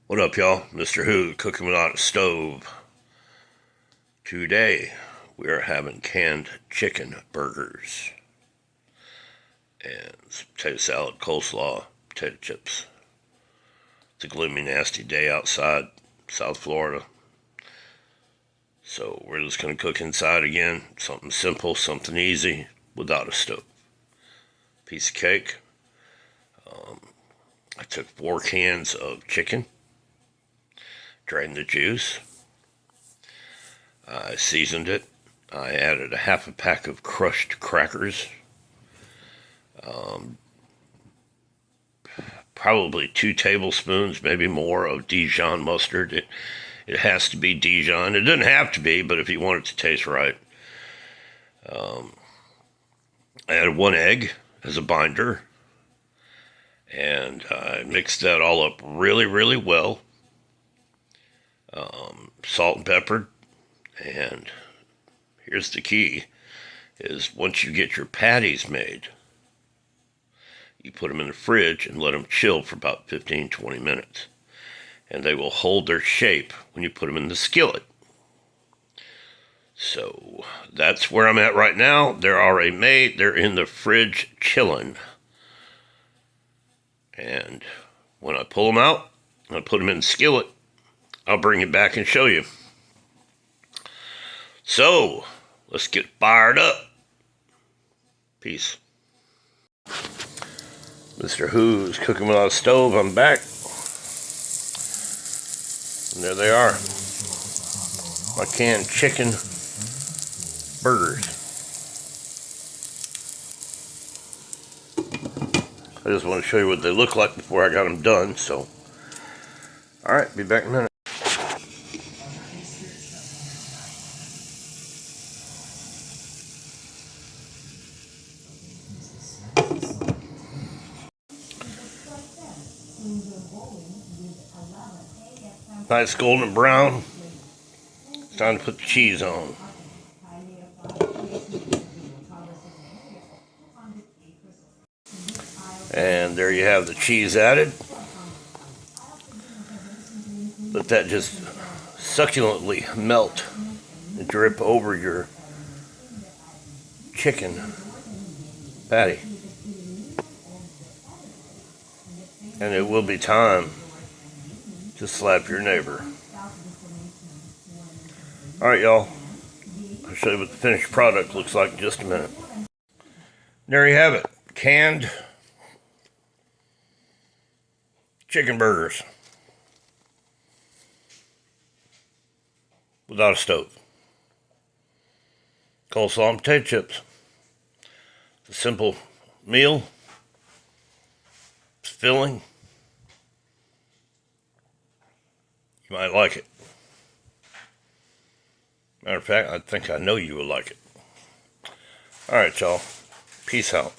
What up, y'all? Mr. Who cooking without a stove. Today, we are having canned chicken burgers and some potato salad, coleslaw, potato chips. It's a gloomy, nasty day outside South Florida. So we're just going to cook inside again. Something simple, something easy, without a stove. Piece of cake. I took 4 cans of chicken, drained the juice. I seasoned it. I added a half a pack of crushed crackers. Probably 2 tablespoons, maybe more, of Dijon mustard. It has to be Dijon. It doesn't have to be, but if you want it to taste right. I added 1 egg as a binder, and I mixed that all up really, really well. Salt and peppered, and here's the key, is once you get your patties made, you put them in the fridge and let them chill for about 15-20 minutes. And they will hold their shape when you put them in the skillet. So that's where I'm at right now. They're already made. They're in the fridge chilling. And when I pull them out, I put them in the skillet. I'll bring it back and show you. So let's get fired up. Peace. Mr. Who's cooking without a stove. I'm back. And there they are. My canned chicken burgers. I just want to show you what they look like before I got them done. So, alright, be back in a minute. Nice golden brown. It's time to put the cheese on. And there you have the cheese added. Let that just succulently melt and drip over your chicken patty. And it will be time to slap your neighbor. Alright, y'all. I'll show you what the finished product looks like in just a minute. There you have it. Canned chicken burgers without a stove. Coleslaw and potato chips. It's a simple meal. It's filling. You might like it. Matter of fact, I think I know you will like it. Alright, y'all. Peace out.